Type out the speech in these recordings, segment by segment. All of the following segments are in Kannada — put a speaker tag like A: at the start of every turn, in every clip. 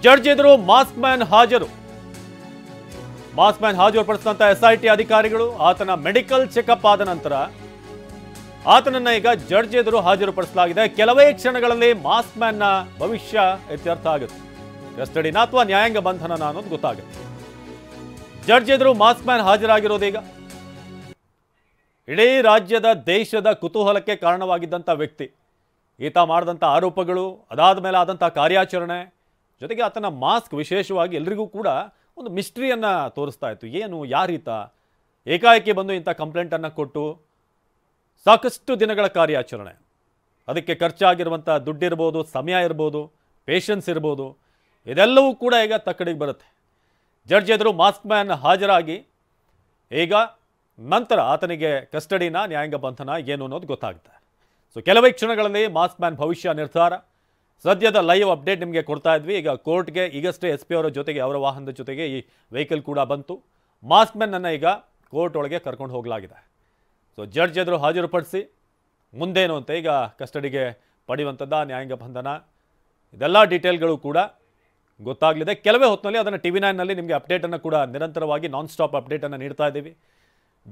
A: ಜಡ್ಜ್ ಎದುರು ಮಾಸ್ಕ್ ಮ್ಯಾನ್ ಹಾಜರು. ಮಾಸ್ಕ್ ಮ್ಯಾನ್ ಹಾಜರುಪಡಿಸಿದಂತ ಎಸ್ಐಟಿ ಅಧಿಕಾರಿಗಳು ಆತನ ಮೆಡಿಕಲ್ ಚೆಕಪ್ ಆದ ನಂತರ ಆತನನ್ನ ಈಗ ಜಡ್ಜ್ ಎದುರು ಹಾಜರುಪಡಿಸಲಾಗಿದೆ. ಕೆಲವೇ ಕ್ಷಣಗಳಲ್ಲಿ ಮಾಸ್ಕ್ ಮ್ಯಾನ್ ನ ಭವಿಷ್ಯ ಇತ್ಯರ್ಥ ಆಗುತ್ತೆ. ಕಸ್ಟಡಿನ ಅಥವಾ ನ್ಯಾಯಾಂಗ ಬಂಧನನ ಅನ್ನೋದು ಗೊತ್ತಾಗುತ್ತೆ. ಜಡ್ಜ್ ಎದುರು ಮಾಸ್ಕ್ ಮ್ಯಾನ್ ಹಾಜರಾಗಿರೋದೀಗ ಇಡೀ ರಾಜ್ಯದ ದೇಶದ ಕುತೂಹಲಕ್ಕೆ ಕಾರಣವಾಗಿದ್ದಂಥ ವ್ಯಕ್ತಿ. ಈತ ಮಾಡಿದಂಥ ಆರೋಪಗಳು, ಅದಾದ ಮೇಲೆ ಆದಂಥ ಕಾರ್ಯಾಚರಣೆ, ಜೊತೆಗೆ ಆತನ ಮಾಸ್ಕ್ ವಿಶೇಷವಾಗಿ ಎಲ್ರಿಗೂ ಕೂಡ ಒಂದು ಮಿಸ್ಟ್ರಿಯನ್ನು ತೋರಿಸ್ತಾ ಇತ್ತು. ಏನು, ಯಾರೀತ ಏಕಾಏಕಿ ಬಂದು ಇಂಥ ಕಂಪ್ಲೇಂಟನ್ನು ಕೊಟ್ಟು ಸಾಕಷ್ಟು ದಿನಗಳ ಕಾರ್ಯಾಚರಣೆ, ಅದಕ್ಕೆ ಖರ್ಚಾಗಿರುವಂಥ ದುಡ್ಡಿರ್ಬೋದು, ಸಮಯ ಇರ್ಬೋದು, ಪೇಷನ್ಸ್ ಇರ್ಬೋದು, ಇದೆಲ್ಲವೂ ಕೂಡ ಈಗ ತಕ್ಕಡಿಗೆ ಬರುತ್ತೆ. ಜಡ್ಜ್ ಎದುರು ಮಾಸ್ಕ್ ಮ್ಯಾನ್ ಹಾಜರಾಗಿ ಈಗ ನಂತರ ಆತನಿಗೆ ಕಸ್ಟಡಿನ ನ್ಯಾಯಾಂಗ ಬಂಧನ ಏನು ಅನ್ನೋದು ಗೊತ್ತಾಗುತ್ತೆ. ಸೊ ಕೆಲವೇ ಕ್ಷಣಗಳಲ್ಲಿ ಮಾಸ್ಕ್ ಮ್ಯಾನ್ ಭವಿಷ್ಯ ನಿರ್ಧಾರ. ಸದ್ಯದ ಲೈವ್ ಅಪ್ಡೇಟ್ ನಿಮಗೆ ಕೊಡ್ತಾ ಇದ್ವಿ. ಈಗ ಕೋರ್ಟ್ಗೆ ಈಗಷ್ಟೇ SP ಅವರ ಜೊತೆಗೆ, ಅವರ ವಾಹನದ ಜೊತೆಗೆ ಈ ವೆಹಿಕಲ್ ಕೂಡ ಬಂತು. ಮಾಸ್ಕ್ ಮ್ಯಾನನ್ನು ಈಗ ಕೋರ್ಟ್ ಒಳಗೆ ಕರ್ಕೊಂಡು ಹೋಗಲಾಗಿದೆ. ಸೊ ಜಡ್ಜ್ ಎದುರು ಹಾಜರುಪಡಿಸಿ ಮುಂದೇನು ಅಂತ ಈಗ ಕಸ್ಟಡಿಗೆ ಪಡೆಯುವಂಥದ್ದು ನ್ಯಾಯಾಂಗ ಬಂಧನ, ಇದೆಲ್ಲ ಡೀಟೇಲ್ಗಳು ಕೂಡ ಗೊತ್ತಾಗಲಿದೆ. ಕೆಲವೇ ಹೊತ್ತಿನಲ್ಲಿ ಅದನ್ನು TV9ನಲ್ಲಿ ನಿಮಗೆ ಅಪ್ಡೇಟನ್ನು ಕೂಡ ನಿರಂತರವಾಗಿ ನಾನ್ ಸ್ಟಾಪ್ ಅಪ್ಡೇಟನ್ನು ನೀಡ್ತಾ ಇದ್ದೀವಿ.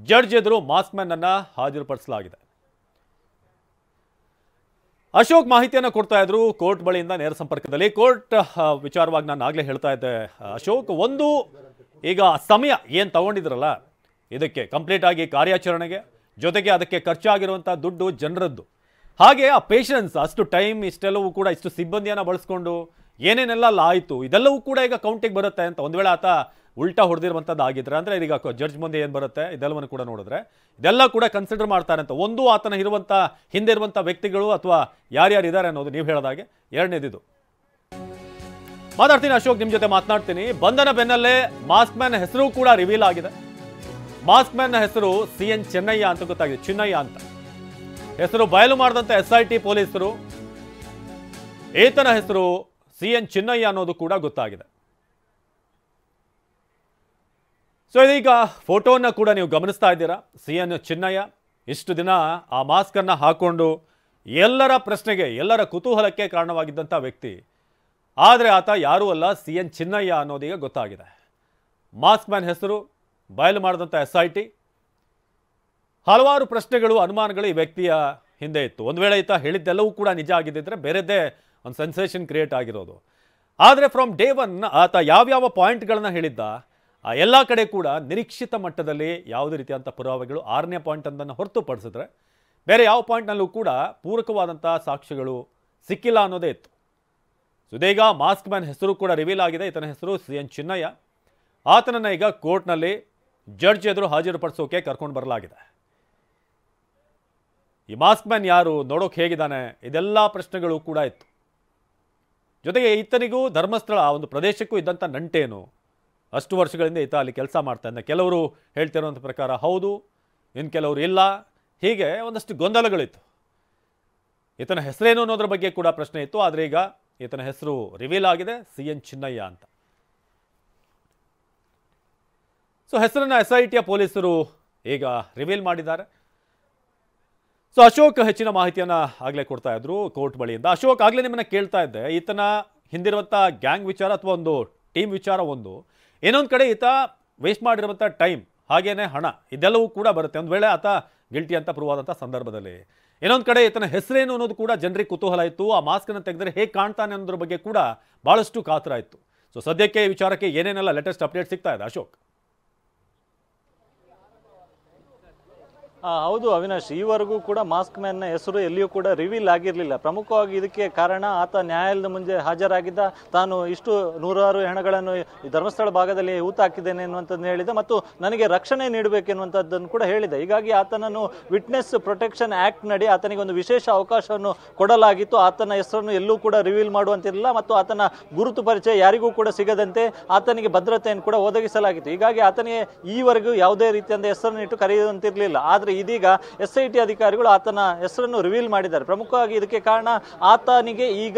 A: ಜಡ್ಜ್ ಎದುರು ಮಾಸ್ಕ್ ಮ್ಯಾನನ್ನು ಹಾಜರುಪಡಿಸಲಾಗಿದೆ. ಅಶೋಕ್ ಮಾಹಿತಿಯನ್ನು ಕೊಡ್ತಾ ಇದ್ರು ಕೋರ್ಟ್ ಬಳಿಯಿಂದ ನೇರ ಸಂಪರ್ಕದಲ್ಲಿ. ಕೋರ್ಟ್ ವಿಚಾರವಾಗಿ ನಾನು ಆಗಲೇ ಹೇಳ್ತಾ ಇದ್ದೆ ಅಶೋಕ್, ಒಂದು ಈಗ ಸಮಯ ಏನು ತಗೊಂಡಿದ್ರಲ್ಲ ಇದಕ್ಕೆ ಕಂಪ್ಲೀಟ್ ಆಗಿ ಕಾರ್ಯಾಚರಣೆಗೆ, ಜೊತೆಗೆ ಅದಕ್ಕೆ ಖರ್ಚಾಗಿರುವಂಥ ದುಡ್ಡು ಜನರದ್ದು, ಹಾಗೆ ಆ ಪೇಷನ್ಸ್, ಅಷ್ಟು ಟೈಮ್, ಇಷ್ಟೆಲ್ಲವೂ ಕೂಡ ಇಷ್ಟು ಸಿಬ್ಬಂದಿಯನ್ನು ಬಳಸ್ಕೊಂಡು ಏನೇನೆಲ್ಲ ಆಯಿತು, ಇದೆಲ್ಲವೂ ಕೂಡ ಈಗ ಕೌಂಟಿಗೆ ಬರುತ್ತೆ ಅಂತ. ಒಂದು ವೇಳೆ ಆತ ಉಲ್ಟಾ ಹೊಡೆದಿರುವಂಥದ್ದು ಆಗಿದ್ರೆ ಅಂದರೆ ಈಗ ಜಡ್ಜ್ ಮುಂದೆ ಏನು ಬರುತ್ತೆ ಇದೆಲ್ಲವನ್ನು ಕೂಡ ನೋಡಿದ್ರೆ ಇದೆಲ್ಲ ಕೂಡ ಕನ್ಸಿಡರ್ ಮಾಡ್ತಾರೆ ಅಂತ. ಒಂದು ಆತನ ಇರುವಂಥ ಹಿಂದೆ ಇರುವಂಥ ವ್ಯಕ್ತಿಗಳು ಅಥವಾ ಯಾರ್ಯಾರು ಇದ್ದಾರೆ ಅನ್ನೋದು ನೀವು ಹೇಳಿದಾಗೆ. ಎರಡನೇದಿದು ಮಾತಾಡ್ತೀನಿ ಅಶೋಕ್, ನಿಮ್ಮ ಜೊತೆ ಮಾತನಾಡ್ತೀನಿ. ಬಂಧನ ಬೆನ್ನಲ್ಲೇ ಮಾಸ್ಕ್ ಮ್ಯಾನ್ ಹೆಸರು ಕೂಡ ರಿವೀಲ್ ಆಗಿದೆ. ಮಾಸ್ಕ್ ಮ್ಯಾನ್ನ ಹೆಸರು CN ಚೆನ್ನಯ್ಯ ಅಂತ ಗೊತ್ತಾಗಿದೆ. ಚಿನ್ನಯ್ಯ ಅಂತ ಹೆಸರು ಬಯಲು ಮಾಡಿದಂಥ SIT ಪೊಲೀಸರು ಈತನ ಹೆಸರು CN ಚಿನ್ನಯ್ಯ ಅನ್ನೋದು ಕೂಡ ಗೊತ್ತಾಗಿದೆ. ಸೊ ಇದೀಗ ಫೋಟೋನ ಕೂಡ ನೀವು ಗಮನಿಸ್ತಾ ಇದ್ದೀರಾ. CN ಚಿನ್ನಯ್ಯ ಇಷ್ಟು ದಿನ ಆ ಮಾಸ್ಕನ್ನು ಹಾಕೊಂಡು ಎಲ್ಲರ ಪ್ರಶ್ನೆಗೆ, ಎಲ್ಲರ ಕುತೂಹಲಕ್ಕೆ ಕಾರಣವಾಗಿದ್ದಂಥ ವ್ಯಕ್ತಿ. ಆದರೆ ಆತ ಯಾರೂ ಅಲ್ಲ, CN ಚಿನ್ನಯ್ಯ ಅನ್ನೋದೀಗ ಗೊತ್ತಾಗಿದೆ. ಮಾಸ್ಕ್ ಮ್ಯಾನ್ ಹೆಸರು ಬಯಲು ಮಾಡಿದಂಥ SIT. ಹಲವಾರು ಪ್ರಶ್ನೆಗಳು, ಅನುಮಾನಗಳು ಈ ವ್ಯಕ್ತಿಯ ಹಿಂದೆ ಇತ್ತು. ಒಂದು ವೇಳೆ ಈತ ಹೇಳಿದ್ದೆಲ್ಲವೂ ಕೂಡ ನಿಜ ಆಗಿದ್ದಿದ್ರೆ ಬೇರೆದ್ದೇ ಒಂದು ಸೆನ್ಸೇಷನ್ ಕ್ರಿಯೇಟ್ ಆಗಿರೋದು. ಆದರೆ ಫ್ರಮ್ ಡೇ ಒನ್ ಆತ ಯಾವ್ಯಾವ ಪಾಯಿಂಟ್ಗಳನ್ನು ಹೇಳಿದ್ದ ಆ ಎಲ್ಲ ಕಡೆ ಕೂಡ ನಿರೀಕ್ಷಿತ ಮಟ್ಟದಲ್ಲಿ ಯಾವುದೇ ರೀತಿಯಾದಂಥ ಪುರಾವೆಗಳು, 6ನೇ ಪಾಯಿಂಟ್ ಅಂತನ್ನು ಹೊರತುಪಡಿಸಿದ್ರೆ ಬೇರೆ ಯಾವ ಪಾಯಿಂಟ್ನಲ್ಲೂ ಕೂಡ ಪೂರಕವಾದಂಥ ಸಾಕ್ಷ್ಯಗಳು ಸಿಕ್ಕಿಲ್ಲ ಅನ್ನೋದೇ ಇತ್ತು. ಇದೀಗ ಮಾಸ್ಕ್ ಮ್ಯಾನ್ ಹೆಸರು ಕೂಡ ರಿವೀಲ್ ಆಗಿದೆ. ಈತನ ಹೆಸರು CN ಚಿನ್ನಯ್ಯ. ಆತನನ್ನು ಈಗ ಕೋರ್ಟ್ನಲ್ಲಿ ಜಡ್ಜ್ ಎದುರು ಹಾಜರುಪಡಿಸೋಕೆ ಕರ್ಕೊಂಡು ಬರಲಾಗಿದೆ. ಈ ಮಾಸ್ಕ್ ಮ್ಯಾನ್ ಯಾರು, ನೋಡೋಕೆ ಹೇಗಿದ್ದಾನೆ, ಇದೆಲ್ಲ ಪ್ರಶ್ನೆಗಳು ಕೂಡ ಇತ್ತು. ಜೊತೆಗೆ ಈತನಿಗೂ ಧರ್ಮಸ್ಥಳ ಒಂದು ಪ್ರದೇಶಕ್ಕೂ ಇದ್ದಂಥ ನಂಟೇನು, ಅಷ್ಟು ವರ್ಷಗಳಿಂದ ಈತ ಅಲ್ಲಿ ಕೆಲಸ ಮಾಡ್ತಾ ಇದ್ದ. ಕೆಲವರು ಹೇಳ್ತಿರುವಂಥ ಪ್ರಕಾರ ಹೌದು, ಇನ್ನು ಕೆಲವರು ಇಲ್ಲ, ಹೀಗೆ ಒಂದಷ್ಟು ಗೊಂದಲಗಳಿತ್ತು. ಈತನ ಹೆಸರೇನು ಅನ್ನೋದ್ರ ಬಗ್ಗೆ ಕೂಡ ಪ್ರಶ್ನೆ ಇತ್ತು. ಆದರೆ ಈಗ ಈತನ ಹೆಸರು ರಿವೀಲ್ ಆಗಿದೆ, CN ಚಿನ್ನಯ್ಯ ಅಂತ. ಸೊ ಹೆಸರನ್ನು SITಯ ಪೊಲೀಸರು ಈಗ ರಿವೀಲ್ ಮಾಡಿದ್ದಾರೆ. ಸೊ ಅಶೋಕ್ ಹೆಚ್ಚಿನ ಮಾಹಿತಿಯನ್ನು ಆಗಲೇ ಕೊಡ್ತಾ ಇದ್ರು ಕೋರ್ಟ್ ಬಳಿಯಿಂದ. ಅಶೋಕ್, ಆಗಲೇ ನಿಮ್ಮನ್ನ ಕೇಳ್ತಾ ಇದ್ದೆ, ಈತನ ಹಿಂದಿರುವಂಥ ಗ್ಯಾಂಗ್ ವಿಚಾರ ಅಥವಾ ಒಂದು ಟೀಮ್ ವಿಚಾರ ಒಂದು, ಇನ್ನೊಂದು ಕಡೆ ಈತ ವೇಸ್ಟ್ ಮಾಡಿರುವಂಥ ಟೈಮ್, ಹಾಗೇನೆ ಹಣ, ಇದೆಲ್ಲವೂ ಕೂಡ ಬರುತ್ತೆ ಒಂದು ವೇಳೆ ಆತ ಗಿಲ್ಟಿ ಅಂತ ಪ್ರೂವ್ ಆದಂಥ ಸಂದರ್ಭದಲ್ಲಿ. ಇನ್ನೊಂದು ಕಡೆ ಈತನ ಹೆಸರೇನು ಅನ್ನೋದು ಕೂಡ ಜನರಿಗೆ ಕುತೂಹಲ ಇತ್ತು. ಆ ಮಾಸ್ಕನ್ನು ತೆಗೆದರೆ ಹೇಗೆ ಕಾಣ್ತಾನೆ ಅನ್ನೋದ್ರ ಬಗ್ಗೆ ಕೂಡ ಭಾಳಷ್ಟು ಕಾತರ ಇತ್ತು. ಸೊ ಸದ್ಯಕ್ಕೆ ಈ ವಿಚಾರಕ್ಕೆ ಏನೇನೆಲ್ಲ ಲೇಟೆಸ್ಟ್ ಅಪ್ಡೇಟ್ ಸಿಗ್ತಾ ಇದೆ ಅಶೋಕ್?
B: ಹೌದು ಅವಿನಾಶ್, ಈವರೆಗೂ ಕೂಡ ಮಾಸ್ಕ್ ಮ್ಯಾನ್ನ ಹೆಸರು ಎಲ್ಲಿಯೂ ಕೂಡ ರಿವೀಲ್ ಆಗಿರಲಿಲ್ಲ. ಪ್ರಮುಖವಾಗಿ ಇದಕ್ಕೆ ಕಾರಣ ಆತ ನ್ಯಾಯಾಲಯದ ಮುಂದೆ ಹಾಜರಾಗಿದ್ದ, ತಾನು ಇಷ್ಟು ನೂರಾರು ಹೆಣಗಳನ್ನು ಧರ್ಮಸ್ಥಳ ಭಾಗದಲ್ಲಿ ಹೂತಾಕಿದ್ದೇನೆ ಎನ್ನುವಂಥದ್ದನ್ನು ಹೇಳಿದ, ಮತ್ತು ನನಗೆ ರಕ್ಷಣೆ ನೀಡಬೇಕೆನ್ನುವಂಥದ್ದನ್ನು ಕೂಡ ಹೇಳಿದ. ಹೀಗಾಗಿ ಆತನನ್ನು ವಿಟ್ನೆಸ್ ಪ್ರೊಟೆಕ್ಷನ್ ಆ್ಯಕ್ಟ್ ನಡಿ ಆತನಿಗೆ ಒಂದು ವಿಶೇಷ ಅವಕಾಶವನ್ನು ಕೊಡಲಾಗಿತ್ತು. ಆತನ ಹೆಸರನ್ನು ಎಲ್ಲೂ ಕೂಡ ರಿವೀಲ್ ಮಾಡುವಂತಿರಲಿಲ್ಲ ಮತ್ತು ಆತನ ಗುರುತು ಪರಿಚಯ ಯಾರಿಗೂ ಕೂಡ ಸಿಗದಂತೆ ಆತನಿಗೆ ಭದ್ರತೆಯನ್ನು ಕೂಡ ಒದಗಿಸಲಾಗಿತ್ತು. ಹೀಗಾಗಿ ಆತನಿಗೆ ಈವರೆಗೂ ಯಾವುದೇ ರೀತಿಯಿಂದ ಹೆಸರನ್ನು ಇಟ್ಟು ಕರೆಯುವಂತಿರಲಿಲ್ಲ. ಆದರೆ ಆದ್ರೆ ಇದೀಗ SIT ಅಧಿಕಾರಿಗಳು ಆತನ ಹೆಸರನ್ನು ರಿವೀಲ್ ಮಾಡಿದ್ದಾರೆ. ಪ್ರಮುಖವಾಗಿ ಇದಕ್ಕೆ ಕಾರಣ ಆತನಿಗೆ ಈಗ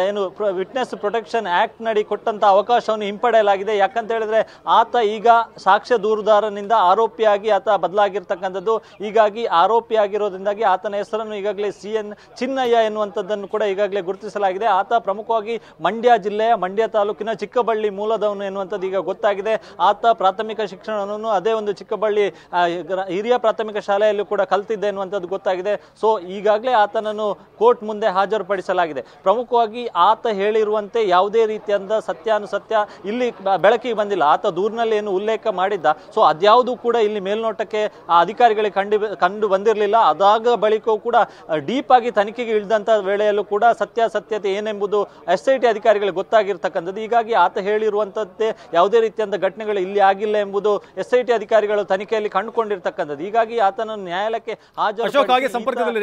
B: ಏನು ವಿಟ್ನೆಸ್ ಪ್ರೊಟೆಕ್ಷನ್ ಆಕ್ಟ್ ನಡಿ ಕೊಟ್ಟಂತ ಅವಕಾಶವನ್ನು ಹಿಂಪಡೆಯಲಾಗಿದೆ. ಯಾಕಂತ ಹೇಳಿದ್ರೆ ಆತ ಈಗ ಸಾಕ್ಷ್ಯ ದೂರುದಾರನಿಂದ ಆರೋಪಿಯಾಗಿ ಆತ ಬದಲಾಗಿರ್ತಕ್ಕಂಥದ್ದು. ಹೀಗಾಗಿ ಆರೋಪಿಯಾಗಿರೋದ್ರಿಂದಾಗಿ ಆತನ ಹೆಸರನ್ನು ಈಗಾಗಲೇ CN ಚಿನ್ನಯ್ಯ ಎನ್ನುವಂಥದ್ದನ್ನು ಕೂಡ ಈಗಾಗಲೇ ಗುರುತಿಸಲಾಗಿದೆ. ಆತ ಪ್ರಮುಖವಾಗಿ ಮಂಡ್ಯ ಜಿಲ್ಲೆಯ ಮಂಡ್ಯ ತಾಲೂಕಿನ ಚಿಕ್ಕಬಳ್ಳಿ ಮೂಲದವನು ಎನ್ನುವಂಥದ್ದು ಈಗ ಗೊತ್ತಾಗಿದೆ. ಆತ ಪ್ರಾಥಮಿಕ ಶಿಕ್ಷಣವನ್ನು ಅದೇ ಒಂದು ಚಿಕ್ಕಬಳ್ಳಿ ಹಿರಿಯ ಪ್ರಾಥಮಿಕ ಶಾಲೆಯಲ್ಲೂ ಕೂಡ ಕಲ್ತಿದ್ದೆ ಎನ್ನುವಂಥದ್ದು ಗೊತ್ತಾಗಿದೆ. ಸೊ ಈಗಾಗಲೇ ಆತನನ್ನು ಕೋರ್ಟ್ ಮುಂದೆ ಹಾಜರುಪಡಿಸಲಾಗಿದೆ. ಪ್ರಮುಖವಾಗಿ ಆತ ಹೇಳಿರುವಂತೆ ಯಾವುದೇ ರೀತಿಯಾದ ಸತ್ಯಾನುಸತ್ಯ ಇಲ್ಲಿ ಬೆಳಕಿಗೆ ಬಂದಿಲ್ಲ. ಆತ ದೂರಿನಲ್ಲಿ ಏನು ಉಲ್ಲೇಖ ಮಾಡಿದ್ದ, ಸೊ ಅದ್ಯಾವುದು ಕೂಡ ಇಲ್ಲಿ ಮೇಲ್ನೋಟಕ್ಕೆ ಆ ಅಧಿಕಾರಿಗಳಿಗೆ ಕಂಡು ಬಂದಿರಲಿಲ್ಲ. ಅದಾದ ಬಳಿಕವೂ ಕೂಡ ಡೀಪ್ ಆಗಿ ತನಿಖೆಗೆ ಇಳಿದಂತ ವೇಳೆಯಲ್ಲೂ ಕೂಡ ಸತ್ಯಾಸತ್ಯತೆ ಏನೆಂಬುದು SIT ಅಧಿಕಾರಿಗಳಿಗೆ ಗೊತ್ತಾಗಿರ್ತಕ್ಕಂಥದ್ದು. ಹೀಗಾಗಿ ಆತ ಹೇಳಿರುವಂತದ್ದೇ ಯಾವುದೇ ರೀತಿಯಾದ ಘಟನೆಗಳು ಇಲ್ಲಿ ಆಗಿಲ್ಲ ಎಂಬುದು SIT ಅಧಿಕಾರಿಗಳು ತನಿಖೆಯಲ್ಲಿ ಕಂಡುಕೊಂಡಿರ್ತಕ್ಕಂಥದ್ದು. ಹೀಗಾಗಿ ಆತನನ್ನು ನ್ಯಾಯಾಲಯಕ್ಕೆ
A: ಅಶೋಕ್ ಹಾಗೆ ಸಂಪರ್ಕದಲ್ಲಿ